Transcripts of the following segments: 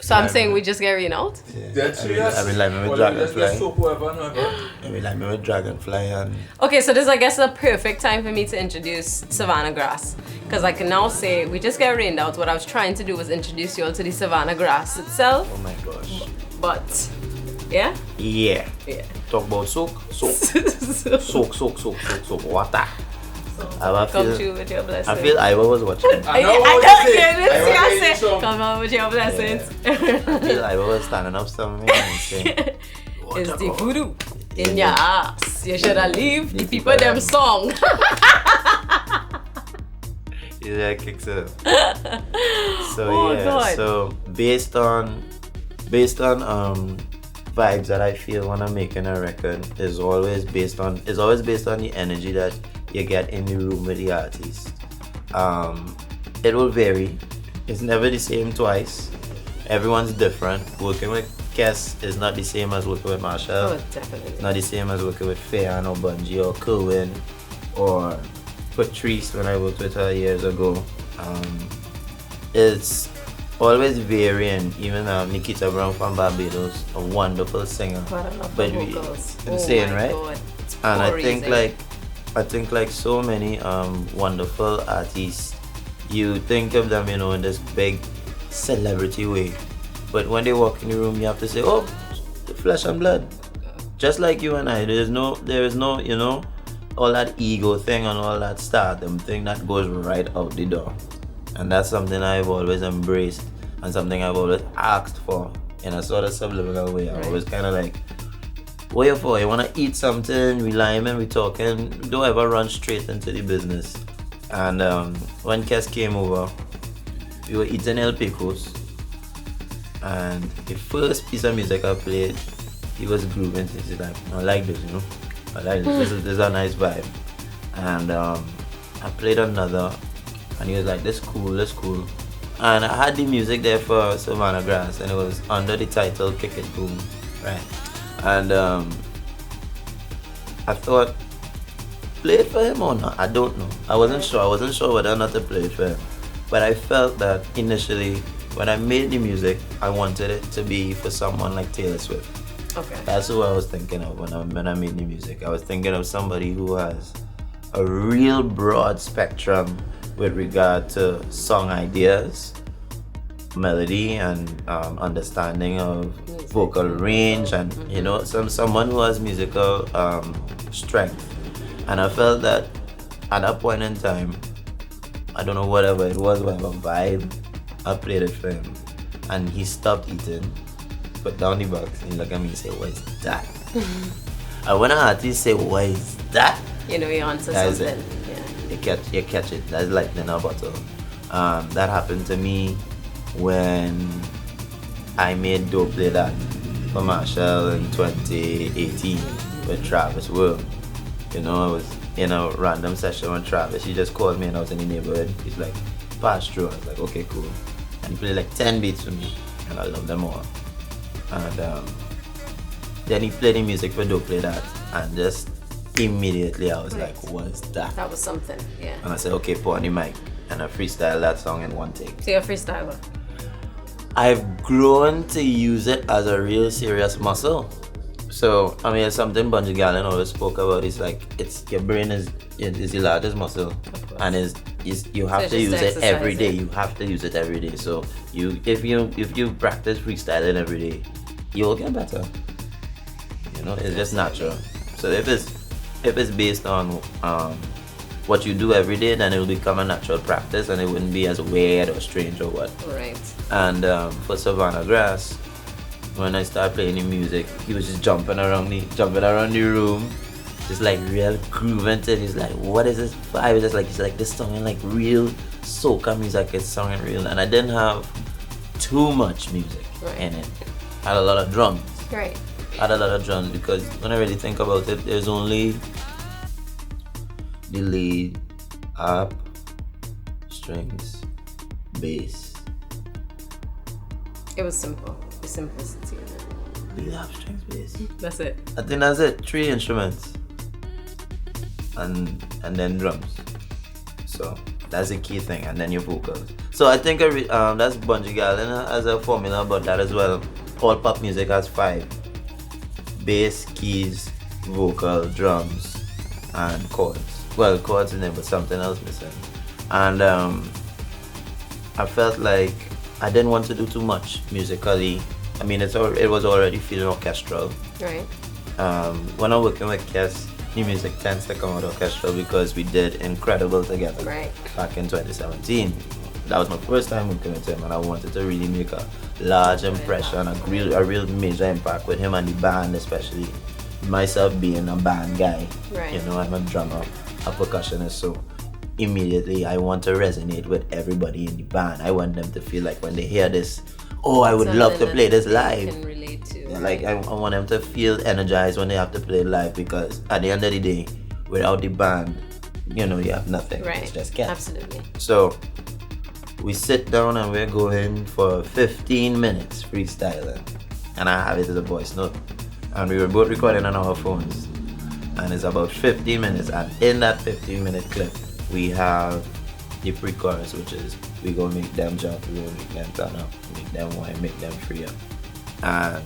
So I'm saying we just get rain out? Yeah. That's I mean, like me with Dragonfly. Whoever. I mean, like me with Dragonfly and... Okay, so this is, I guess, the perfect time for me to introduce Savannah Grass. Because I can now say, we just get rained out. What I was trying to do was introduce you all to the Savannah Grass itself. Oh my gosh. But, yeah? Yeah. Yeah. Talk about soak. Soak. Water. Come true with your blessings. I feel Iowa was watching. I don't hear this. Come on with your blessings. I feel Iowa was standing up somewhere and saying, It's the voodoo in your ass. You should have leave the people them song. Yeah, kicks it. So Oh, yeah, God. so based on vibes that I feel when I'm making a record is always based on the energy that you get in the room with the artist. It will vary. It's never the same twice. Everyone's different. Working with Kes is not the same as working with Marshall. Oh, definitely. It's not the same as working with Fayan or Bungie or Kerwin or Patrice when I worked with her years ago. It's always varying. Even Nikita Brown from Barbados, a wonderful singer. But vocals. Insane, right? God. And I think like so many wonderful artists, you think of them, in this big celebrity way. But when they walk in the room, you have to say, oh, the flesh and blood. Just like you and I, there is no, all that ego thing and all that stardom thing that goes right out the door. And that's something I've always embraced and something I've always asked for in a sort of subliminal way. I'm always kind of like, what you for? You want to eat something, we lime we talking, don't ever run straight into the business. And when Kes came over, we were eating El Picos, and the first piece of music I played, he was grooving. He's like, I like this, I like this. This is a nice vibe. And I played another, and he was like, this cool. And I had the music there for Savannah Grass, and it was under the title Kick It Boom, right? And I thought, play it for him or not? I don't know. I wasn't sure whether or not to play it for him. But I felt that initially, when I made the music, I wanted it to be for someone like Taylor Swift. Okay. That's who I was thinking of when I made the music. I was thinking of somebody who has a real broad spectrum with regard to song ideas, melody, and understanding of vocal range, and someone who has musical strength. And I felt that at that point in time, I don't know, whatever it was, whatever vibe, I played it for him, and he stopped eating, put down the box, and he looked at me and said, what is that? And when an artist say, what is that? You answer That's something. It. Yeah. You catch it. That's lightning in a bottle. That happened to me when I made Dope Play That for Marshall in 2018 with Travis World. I was in a random session with Travis. He just called me and I was in the neighborhood. He's like, pass through. I was like, okay, cool. And he played like 10 beats for me, and I loved them all. And then he played the music for Dope Play That, and just immediately I was like, what's that? That was something, yeah. And I said, okay, put on the mic. And I freestyled that song in one take. So you're a freestyler? I've grown to use it as a real serious muscle. So, it's something Bungie Garlin always spoke about. It's like, your brain is the largest muscle. And you have to use it every day. You have to use it every day. So, if you practice freestyling every day, you'll get better. It's just natural. So if it's based on what you do every day, then it will become a natural practice, and it wouldn't be as weird or strange or what. Right. And for Savannah Grass, when I started playing the music, he was just jumping around the room, just like real grooving to it. He's like, what is this vibe? It's like this song in like real soca music. It's singing real, and I didn't have too much music in it. I had a lot of drums. Right. Because when I really think about it, there's only the lead, harp, strings, bass. It was simple. The simplicity in it. Lead, harp, strings, bass. That's it. I think that's it. 3 instruments. And then drums. So That's the key thing, and then your vocals. So I think that's Bungie Garden as a formula about that as well. All pop music has 5: bass, keys, vocal, drums, and chords. Well, chords in there, but something else missing. And I felt like I didn't want to do too much musically. I mean, it was already feeling orchestral. Right. When I'm working with Kes, new music tends to come out orchestral because we did Incredible together back in 2017. That was my first time working with him, and I wanted to really make a large impression, a real major impact with him and the band, especially myself being a band guy. Right. You know, I'm a drummer, a percussionist, so immediately I want to resonate with everybody in the band. I want them to feel like when they hear this, oh, I would love to play this live. Can relate to. Yeah, like I want them to feel energized when they have to play live, because at the end of the day, without the band, you know, you have nothing. Right. It's just Kes. Absolutely. So we sit down and we're going for 15 minutes freestyling, and I have it as a voice note, and we were both recording on our phones, and it's about 15 minutes, and in that 15-minute clip we have the pre-chorus, which is we gonna make them jump, we gonna make them turn up, make them whine, make them free up, and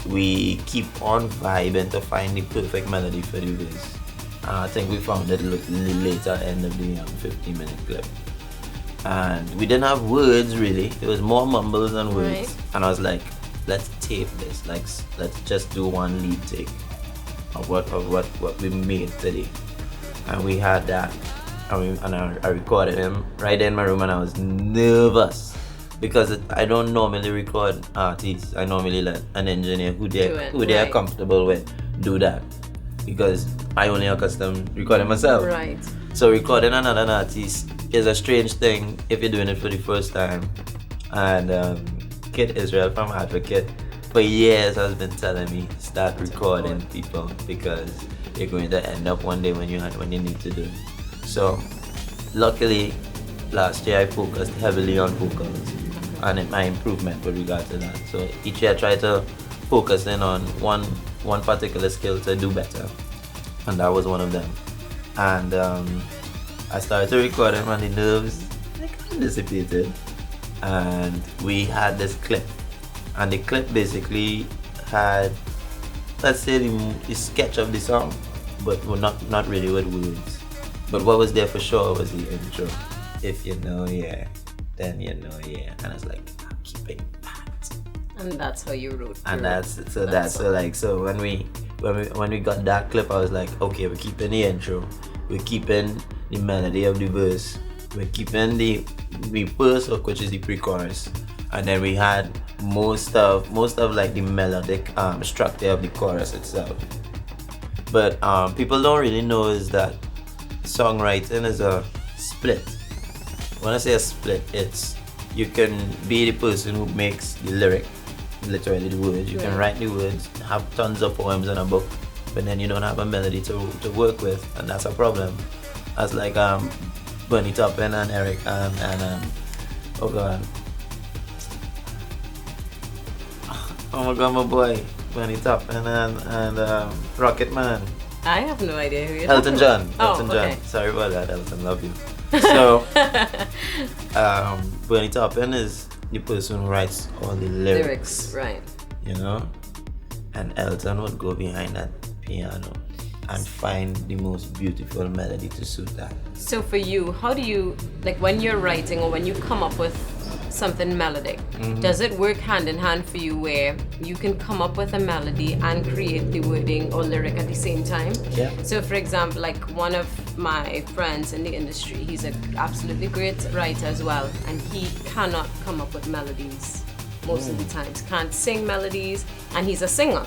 we keep on vibing to find the perfect melody for the bass. And I think we found it later end of the 15-minute clip. And we didn't have words really. It was more mumbles than words. Right. And I was like, let's tape this. Like, let's just do one lead take of what we made today. And we had that. And I recorded him right in my room, and I was nervous because I don't normally record artists. I normally let an engineer who they are comfortable with do that, because I only accustomed recording myself. Right. So recording another artist is a strange thing if you're doing it for the first time. And Kid Israel from Advocate for years has been telling me start recording people, because you're going to end up one day when you need to do it. So luckily last year I focused heavily on vocals and my improvement with regard to that. So each year I try to focus in on one particular skill to do better, and that was one of them. And I started to record him, and the nerves kind of dissipated, and we had this clip, and the clip basically had, let's say, the sketch of the song, but not really with words. But what was there for sure was the intro. If you know, yeah, then you know, yeah. And I was like, I'm keeping that. And that's how you wrote. And so when we got that clip, I was like, okay, we're keeping the intro, we're keeping the melody of the verse, we're keeping the first hook, which is the pre-chorus, and then we had most of like the melodic structure of the chorus itself. But people don't really know is that songwriting is a split. When I say a split, it's you can be the person who makes the lyric, literally the words. You can write the words, have tons of poems in a book, but then you don't have a melody to work with, and that's a problem. As like Bernie Taupin and Eric and oh god, oh my god, my boy Bernie Taupin and Rocket Man. I have no idea who you're Elton John. Elton John. okay. Sorry about that, Elton. Love you. So, Bernie Taupin is the person who writes all the lyrics. Right. You know? And Elton would go behind that piano and find the most beautiful melody to suit that. So for you, how do you, like when you're writing or when you come up with something melodic, does it work hand in hand for you where you can come up with a melody and create the wording or lyric at the same time? Yeah. So for example, like one of my friends in the industry, he's an absolutely great writer as well, and he cannot come up with melodies most of the times, can't sing melodies, and he's a singer.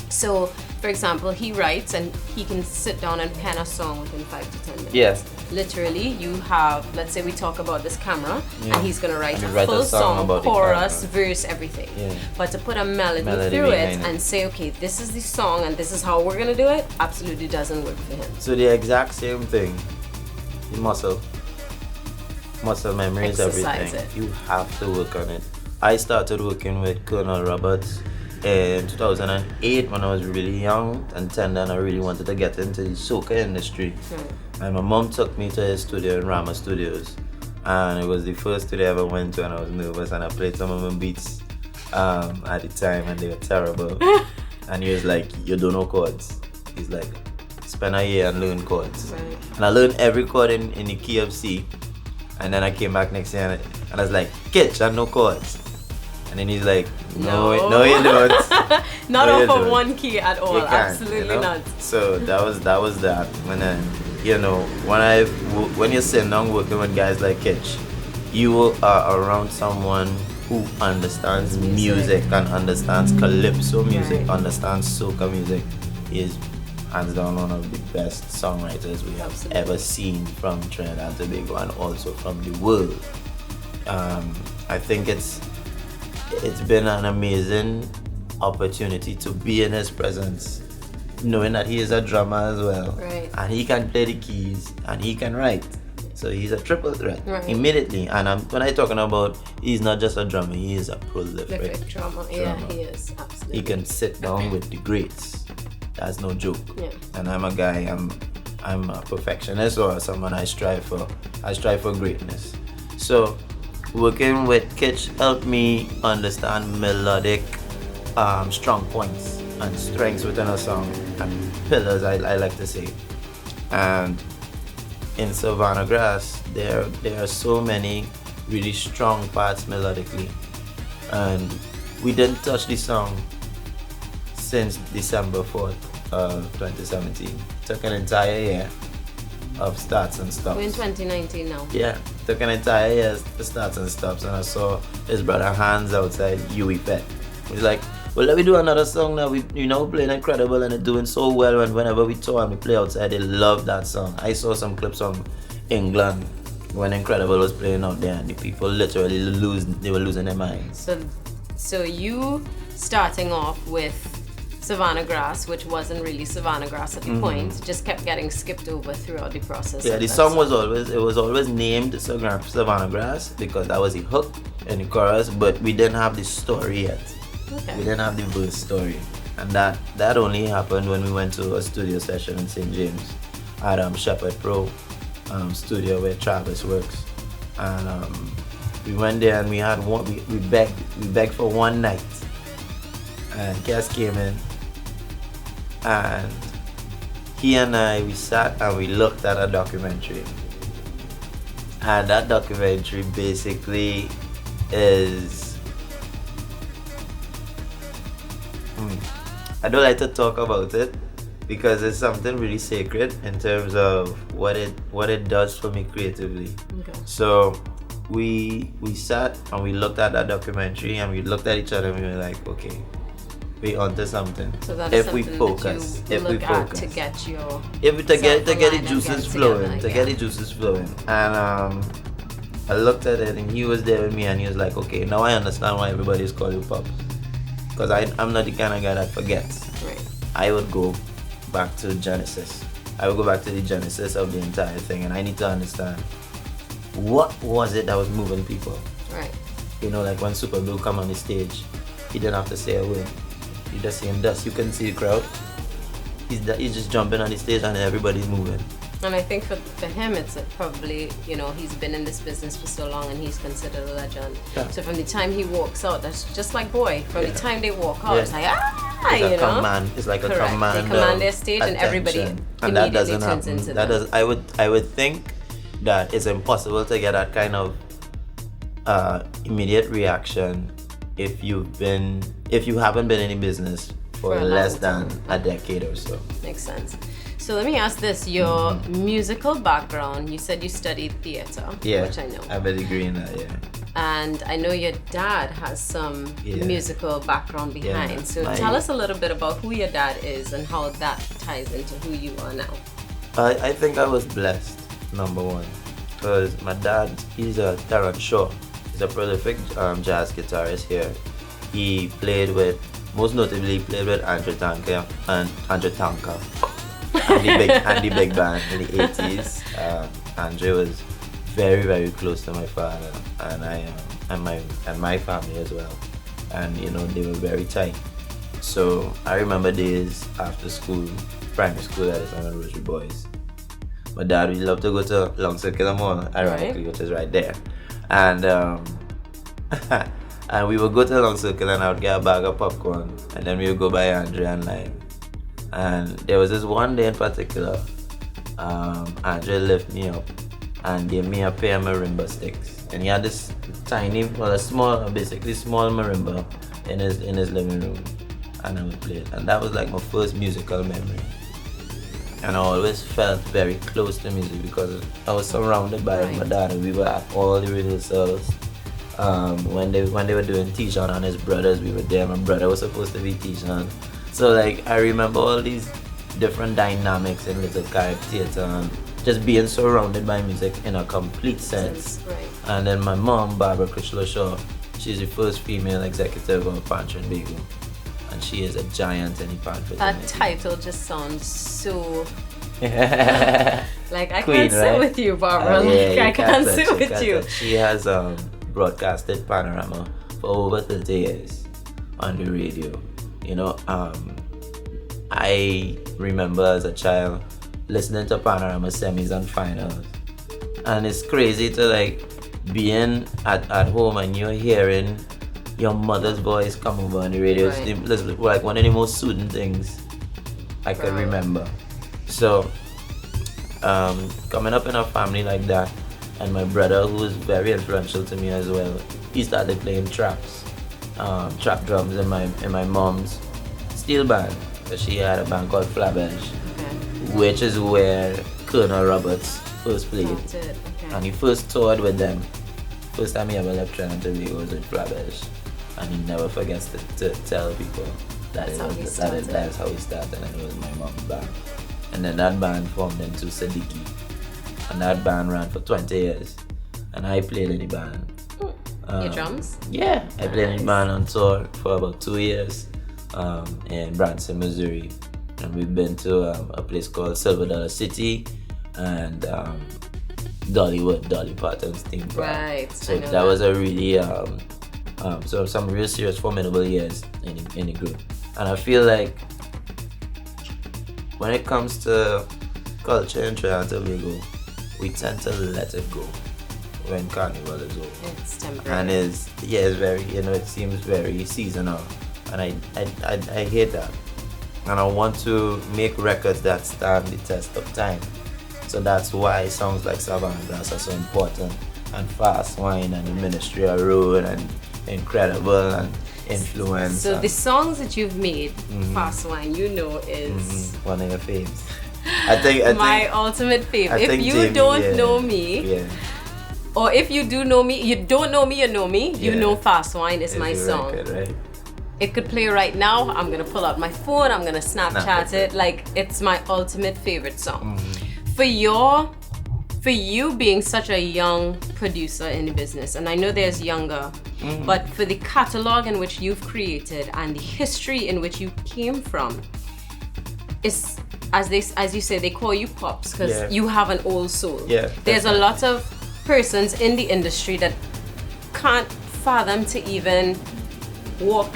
So for example, he writes and he can sit down and pen a song within 5 to 10 minutes. Yes. Literally, you have, let's say we talk about this camera, and he's gonna write a write a full song about the chorus, camera. verse, everything. Yeah. But to put a melody through behind it and say, okay, this is the song and this is how we're gonna do it, absolutely doesn't work for him. So the exact same thing, the muscle memory is Exercise everything. it. You have to work on it. I started working with Colonel Roberts in 2008 when I was really young and tender, and I really wanted to get into the soca industry. And my mom took me to his studio in Rama Studios, and it was the first studio I ever went to, and I was nervous, and I played some of my beats at the time, and they were terrible. And he was like, "You don't know chords." He's like, "Spend a year and learn chords." Right. And I learned every chord in the key of C. And then I came back next year and I was like, "Kitch, I know chords." And then he's like, no you don't. Not No, you off of don't. one key at all. You can't, Absolutely you know? not. So that was that. And then, you know, when you're sitting down working with guys like Kitch, you are around someone who understands music and understands calypso music, Right. understands soca music. He is hands down one of the best songwriters we have Absolutely. ever seen from Trinidad and Tobago, and also from the world. I think it's been an amazing opportunity to be in his presence, knowing that he is a drummer as well, Right. and he can play the keys and he can write. So he's a triple threat Right. immediately. And when I'm talking about, he's not just a drummer, he is a prolific Prolific drummer. Yeah, drummer. he is. Absolutely. He can sit down with the greats. That's no joke. Yeah. And I'm a guy, I'm a perfectionist, or someone I strive for greatness. So working with Kitch helped me understand melodic strong points and strengths within a song, and pillars, I like to say. And in Savannah Grass, there are so many really strong parts melodically, and we didn't touch the song since December 4th of 2017. Took an entire year of starts and stops. We're in 2019 now. Yeah, took an entire year of starts and stops, and I saw his brother Hans outside UE. He's like, "Well, let me do another song now. We playing Incredible and it's doing so well, and whenever we tour and we play outside, they love that song." I saw some clips from England when Incredible was playing out there, and the people literally were losing their minds. So you starting off with Savannah Grass, which wasn't really Savannah Grass at the point, just kept getting skipped over throughout the process. Yeah, of the that song was always named Savannah Grass because that was the hook in the chorus, but we didn't have the story yet. Okay. We didn't have the verse story, and that only happened when we went to a studio session in St. James at Shepherd Pro studio where Travis works, and we went there and we had we begged for one night, and Cass came in, and he and we sat and we looked at a documentary, and that documentary basically is, I don't like to talk about it because it's something really sacred in terms of what it does for me creatively. Okay. So we sat and we looked at that documentary and we looked at each other and we were like, okay, we onto something. So that is if we something focus, that you if we look at focus, to get your to get the self-aligned and juices get flowing, together, to get the juices flowing. And I looked at it and he was there with me and he was like, okay, now I understand why everybody is calling you Pop. Because I'm not the kind of guy that forgets. Right. I would go back to Genesis. I would go back to the genesis of the entire thing, and I need to understand what was it that was moving people. Right. You know, like when Super Blue come on the stage, he didn't have to say a word. He just saying dust. You can see the crowd. He's just jumping on the stage and everybody's moving. And I think for him, it's probably, he's been in this business for so long and he's considered a legend. Yeah. So from the time he walks out, that's just like Boy. From the time they walk out, Yeah. it's like, It's a command. It's like Correct. a command. They command of their stage and everybody attention. And that immediately doesn't turns happen. into That them. does. I would think that it's impossible to get that kind of immediate reaction if you haven't been in the business for For a less long than a decade or so. Makes sense. So let me ask this: your musical background. You said you studied theater, Yeah, which I know, I have a degree in that. Yeah. and I know your dad has some Yeah. musical background behind. Yeah, So tell us a little bit about who your dad is and how that ties into who you are now. I think I was blessed, number one, because my dad, he's a Terrence Shaw. He's a prolific jazz guitarist here. He most notably played with Andrew Tanka and the big band in the 80s. Andrew was very, very close to my father and my family as well. And they were very tight. So I remember days after school, primary school at the time in Rotary Boys. My dad, we love to go to Long Circular Mall, ironically, which is right there. And and we would go to Long Circle and I would get a bag of popcorn and then we would go buy Andre and Lime. And there was this one day in particular, Andre lifted me up and gave me a pair of marimba sticks. And he had this tiny, basically small marimba in his living room. And I would play it. And that was like my first musical memory. And I always felt very close to music because I was surrounded by my dad and we were at all the rehearsals. When they were doing Tishan and his brothers, we were there. My brother was supposed to be Tishan. So like I remember all these different dynamics in Little Carib Theatre and just being surrounded by music in a complete sense. Right. And then my mom, Barbara Critchlow Shaw, she's the first female executive of Pantry and Bagel. And she is a giant in the pantry. That title just sounds so like I Queen, can't sit with you, Barbara. I can't sit with you. She has broadcasted Panorama for over 30 years on the radio. You know, I remember as a child listening to Panorama semis and finals. And it's crazy to like being at home and you're hearing your mother's voice come over on the radio. It's like one of the most soothing things I could remember. So coming up in a family like that, and my brother, who was very influential to me as well, he started playing trap drums in my mom's steel band. So she had a band called Flabesh, which is where Colonel Roberts first played. And he first toured with them. First time he ever left Trinidad and Tobago was with Flabesh. And he never forgets to tell people that's how he started, and it was my mom's band. And then that band formed into Siddiqui. And that band ran for 20 years. And I played in the band. Your drums? Yeah, I played in the band on tour for about 2 years in Branson, Missouri. And we've been to a place called Silver Dollar City and Dollywood, Dolly Parton's theme park. Right. So that was a really so some real serious formidable years in the group. And I feel like when it comes to culture in Trinidad and Tobago, we tend to let it go when Carnival is over. It's temporary. And it's very, it seems very seasonal. And I hate that. And I want to make records that stand the test of time. So that's why songs like SAVANNAH GRASS are so important. And Fast Wine and The Ministry of Road and Incredible and Influence. So the songs that you've made, Fast Wine, is one of your faves. I think my ultimate fave. If you don't know me, or if you do know me, you don't know me, you know me. You know Fast Wine is my song. Record, right? It could play right now. I'm gonna pull out my phone. I'm gonna Snapchat it. Like it's my ultimate favorite song. For you being such a young producer in the business, and I know there's younger, but for the catalog in which you've created and the history in which you came from, is as you say, they call you pops because you have an old soul. Yeah, there's a lot of persons in the industry that can't fathom to even walk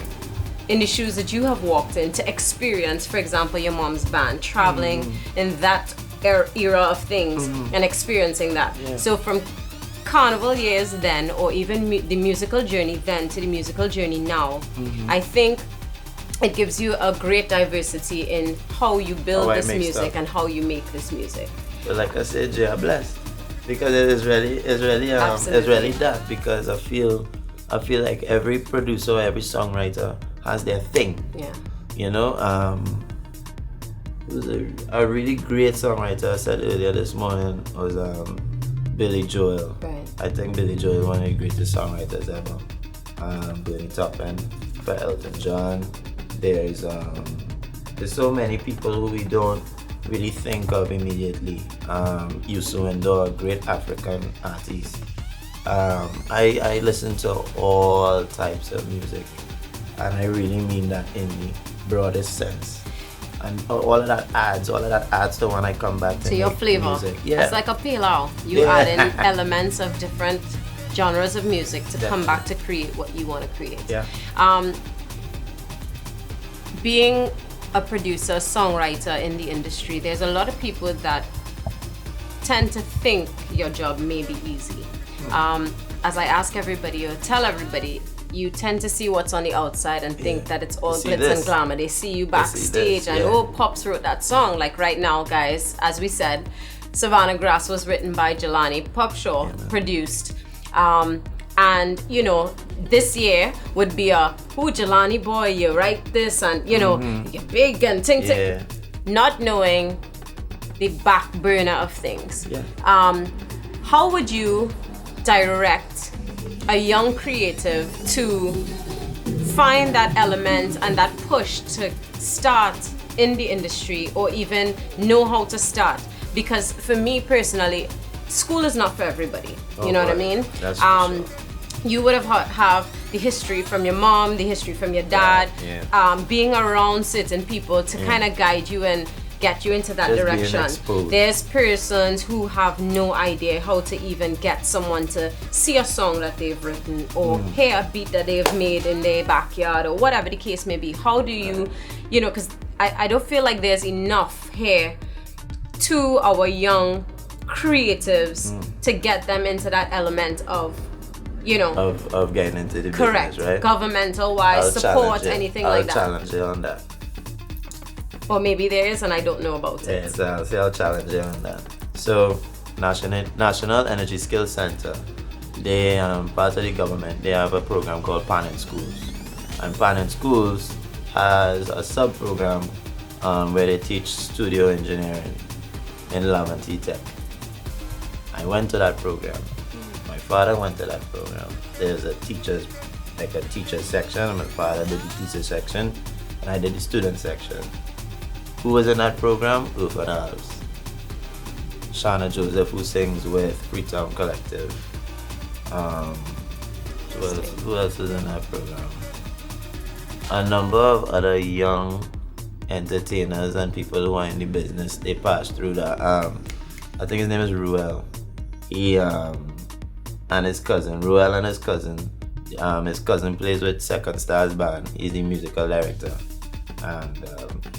in the shoes that you have walked in, to experience, for example, your mom's band, traveling in that era of things and experiencing that. So from Carnival years then, or even the musical journey then to the musical journey now, I think it gives you a great diversity in how you build this music and how you make this music. But like I said, Jay, I'm blessed because it's really that, because I feel like every producer or every songwriter has their thing. Who's a really great songwriter I said earlier this morning was Billy Joel. Right. I think Billy Joel is one of the greatest songwriters ever. Doing the top end for Elton John. There's so many people who we don't really think of immediately. Youssou N'Dour, great African artist. I listen to all types of music, and I really mean that in the broadest sense. And all of that adds to when I come back to your flavor. Music. It's like a pale out. You add in elements of different genres of music to come back to create what you want to create. being a producer, songwriter in the industry, there's a lot of people that tend to think your job may be easy. As I ask everybody or tell everybody, you tend to see what's on the outside and think that it's all glitz and glamour. They see you backstage and Pops wrote that song. Like right now, guys, as we said, Savannah Grass was written by Jelani, Pop Shaw produced. And you know, this year would be Jelani boy, you write this and you know, you're big and ting. Not knowing the back burner of things. How would you direct a young creative to find that element and that push to start in the industry or even know how to start? Because for me personally, school is not for everybody. You know what I mean? That's sure. You would have the history from your mom, the history from your dad, being around certain people to kind of guide you and get you into that direction. There's persons who have no idea how to even get someone to see a song that they've written or hear a beat that they've made in their backyard or whatever the case may be. How do you, you know, because I don't feel like there's enough here to our young creatives to get them into that element of, you know, of getting into the business, right? Governmental wise, support, anything like that. I'll challenge you on that. Or maybe there is and I don't know about it. So I'll challenge you on that. So National Energy Skills Center, they part of the government, they have a program called Pan in Schools. And Pan in Schools has a sub-program where they teach studio engineering in Love and T-Tech. I went to that program. My father went to that program. There's a teacher section. My father did the teacher section and I did the student section. Who was in that program? Urban Alves. Shana Joseph, who sings with Freetown Collective. Who else was in that program? A number of other young entertainers and people who are in the business, they passed through that. I think his name is Ruel. He and his cousin, Ruel and his cousin plays with Second Stars Band. He's the musical director. And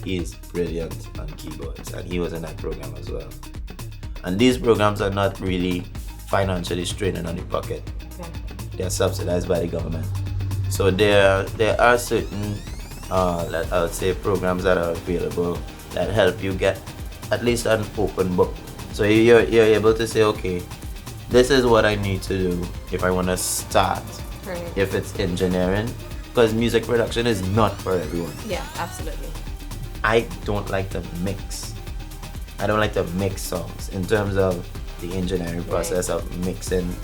he's brilliant on keyboards, and he was in that program as well. And these programs are not really financially straining on the pocket. They are subsidized by the government. So there are certain, I would say, programs that are available that help you get at least an open book. So you're able to say, okay, this is what I need to do if I want to start. If it's engineering. Because music production is not for everyone. Yeah, absolutely. I don't like to mix. I don't like to mix songs in terms of the engineering process of mixing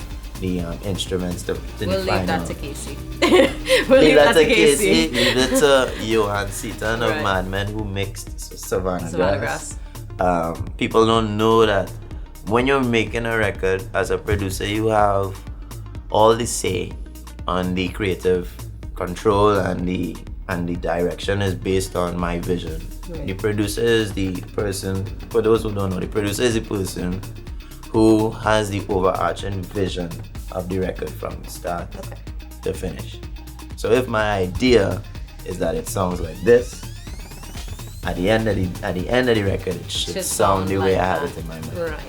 the instruments to we'll leave that to Casey. Leave that to Casey. Leave it to Johan Seaton of Mad Men who mixed Savannah Grass. People don't know that when you're making a record as a producer, you have all the say on the creative control and the direction is based on my vision. The producer is the person, for those who don't know, the producer is the person who has the overarching vision of the record from start to finish. So if my idea is that it sounds like this, at the end of the record it should sound the way I have it in my mind.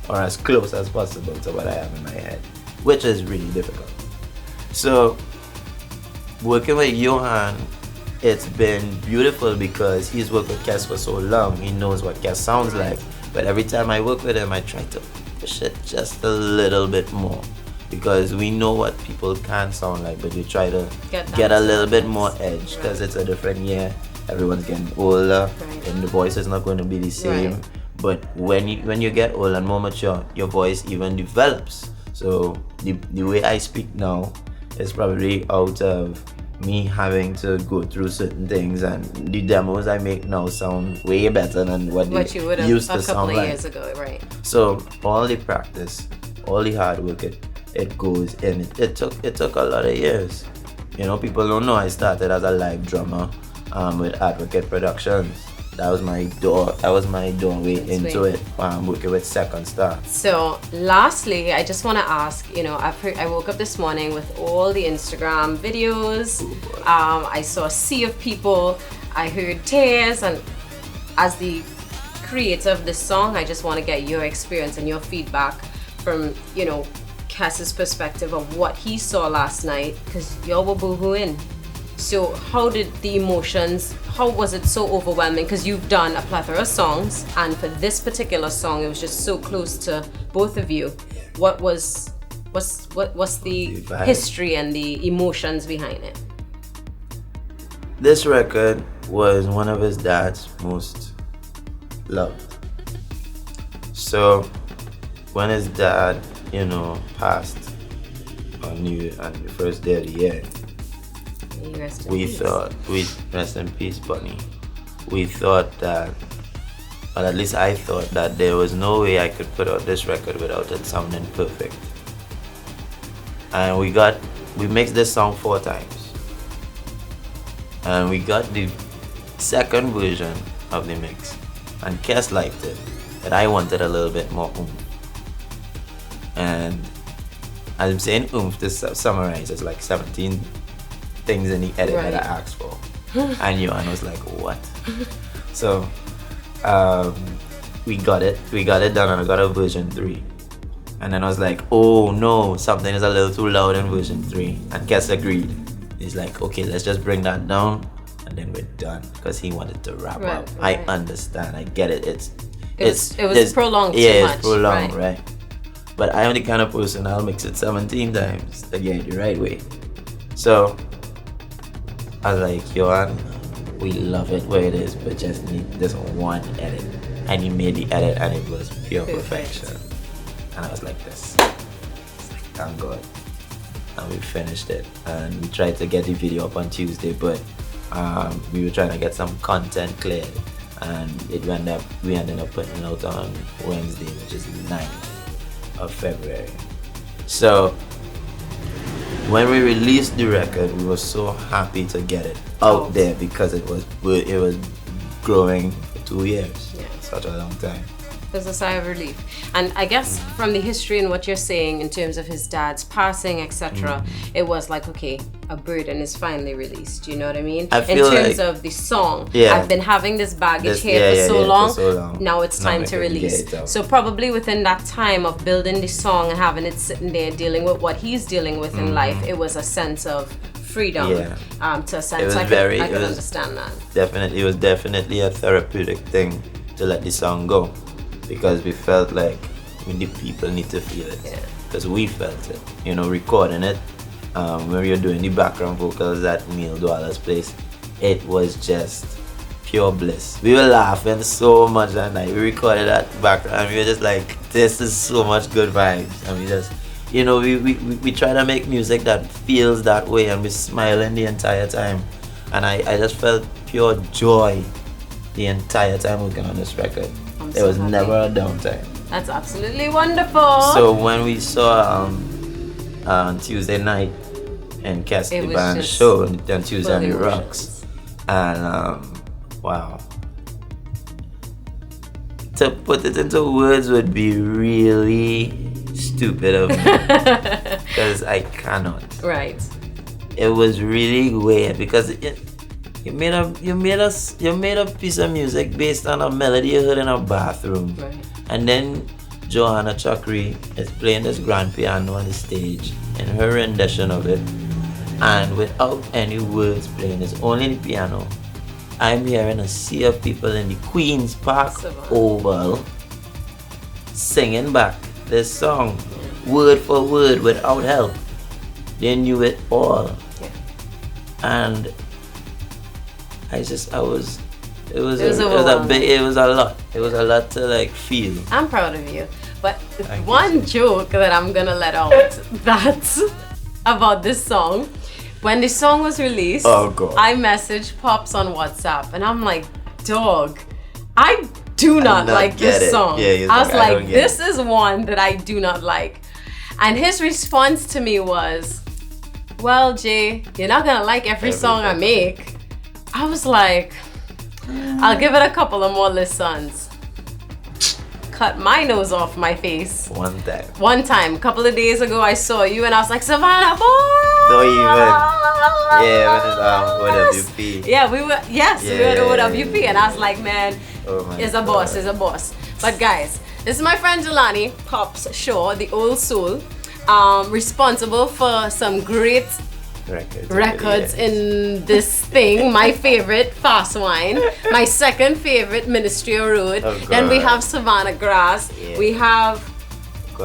Or as close as possible to what I have in my head, which is really difficult. So working with Johan, it's been beautiful because he's worked with Kes for so long. He knows what Kes sounds like. But every time I work with him, I try to push it just a little bit more because we know what people can sound like, but we try to get a little bit more edge because it's a different year. Everyone's getting older and the voice is not going to be the same. But when you get older and more mature, your voice even develops. So the way I speak now is probably out of me having to go through certain things, and the demos I make now sound way better than what you would have used a to couple sound of like. years ago, right? So all the practice, all the hard work, it goes in. It took a lot of years. You know, people don't know I started as a live drummer with Advocate Productions. That was my doorway into it. Working with Second Star. So, lastly, I just want to ask. You know, I woke up this morning with all the Instagram videos. I saw a sea of people I heard Tears, and as the creator of this song, I just want to get your experience and your feedback from, you know, Cass's perspective of what he saw last night, because y'all were boohooing. So how did the emotions, how was it so overwhelming? Because you've done a plethora of songs, and for this particular song, it was just so close to both of you. What's the history and the emotions behind it? This record was one of his dad's most loved. So when his dad, you know, passed on the first day of the year, we thought, rest in peace, Bunny. We thought that, or at least I thought that there was no way I could put out this record without it sounding perfect. And we mixed this song 4 times. And we got the second version of the mix. And Cass liked it, but I wanted a little bit more oomph. And I'm saying oomph to summarize, it's like 17 things in the edit that I asked for. And Johan was like, what? So we got it done, and I got a version 3. And then I was like, oh no, something is a little too loud in version 3. And Cass agreed. He's like, okay, let's just bring that down and then we're done, because he wanted to wrap up. I understand, I get it. It was prolonged too much. Yeah, it's prolonged, right? But I am the kind of person, I'll mix it 17 times to get it the right way. So I was like, Johan, we love it where it is, but just need this one edit. And he made the edit, and it was pure perfection. And I was like this. It's like, thank God. And we finished it. And we tried to get the video up on Tuesday, but we were trying to get some content cleared. And we ended up putting it out on Wednesday, which is the 9th of February. So when we released the record, we were so happy to get it out there, because it was growing for 2 years. Yeah. Such a long time. There's a sigh of relief. And I guess from the history and what you're saying in terms of his dad's passing, etc., it was like, okay, a burden is finally released. You know what I mean? I feel in terms of the song, I've been having this baggage for so long. Now it's time to release. So probably within that time of building the song and having it sitting there dealing with what he's dealing with in life, it was a sense of freedom. To a sense. I can understand that. Definitely, it was definitely a therapeutic thing to let the song go, because we felt like the people need to feel it, because we felt it, you know, recording it. When we were doing the background vocals at Neil Dwaller's place, it was just pure bliss. We were laughing so much that night. We recorded that background, and we were just like, this is so much good vibes. And we just, you know, we try to make music that feels that way, and we're smiling the entire time. And I just felt pure joy the entire time working on this record. There was never a downtime. That's absolutely wonderful. So when we saw on Tuesday night and Cass the band show on Tuesday on the Rocks, and wow, to put it into words would be really stupid of me, because I cannot. Right. It was really weird, because you made a piece of music based on a melody you heard in a bathroom, and then Johanna Chakri is playing this grand piano on the stage in her rendition of it, and without any words playing, it's only the piano. I'm hearing a sea of people in the Queen's Park Oval singing back this song, word for word, without help. They knew it all, and it was a lot. It was a lot to like feel. I'm proud of you. But one joke that I'm gonna let out that's about this song. When the song was released, I messaged Pops on WhatsApp, and I'm like, dog, I do not like this song. I was like, this is one that I do not like. And his response to me was, well, Jay, you're not gonna like every song I make. I was like, I'll give it a couple of more listens. cut my nose off my face. One time. A couple of days ago, I saw you and I was like, Savannah, boy! Don't even. Yeah, when it's OWP. Yeah, we were at OWP, and I was like, man, is a boss. But guys, this is my friend Jelani, Pops Shaw, the old soul, responsible for some great records in this thing. My favorite, Fast Wine. My second favorite, Ministry of Road. Oh, then we have Savannah Grass. Yeah. We have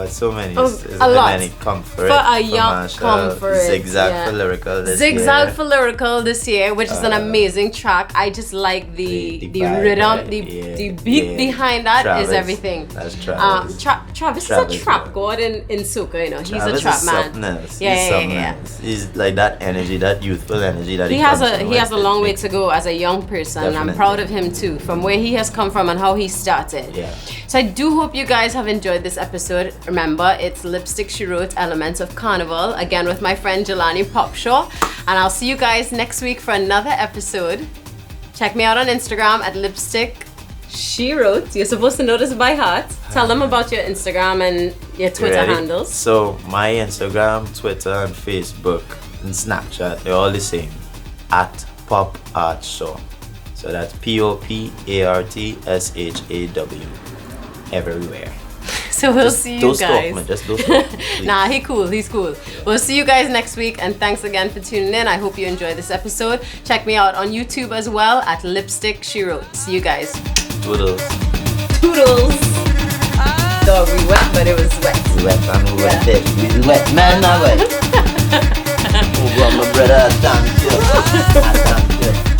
so many. A lot. Comfort, for a young comfort. Zigzag for lyrical this year. Zigzag for lyrical this year, which is an amazing track. I just like the rhythm, the beat behind that Travis. is everything. That's Travis. Travis is a trap god in soca, you know. He's Travis a trap is man. something Yeah. He's like that energy, that youthful energy that He has a long way to go as a young person. Definitely. I'm proud of him too, from where he has come from and how he started. Yeah. So I do hope you guys have enjoyed this episode. Remember, it's Lipstick She Wrote, Elements of Carnival, again with my friend Jelani Popshaw. And I'll see you guys next week for another episode. Check me out on Instagram at Lipstick She Wrote. You're supposed to know this by heart. Tell them about your Instagram and your Twitter handles. So my Instagram, Twitter, and Facebook and Snapchat, they're all the same. At Pop Art Shaw. So that's POPARTSHAW. Everywhere. So we'll see you guys. Don't stop. Nah, he's cool. We'll see you guys next week, and thanks again for tuning in. I hope you enjoyed this episode. Check me out on YouTube as well at Lipstick She Wrote. See you guys. Toodles. Dog, we wet, but it was wet. We wet, we wet, man, not wet. Oh, my brother, thank you. I thank you.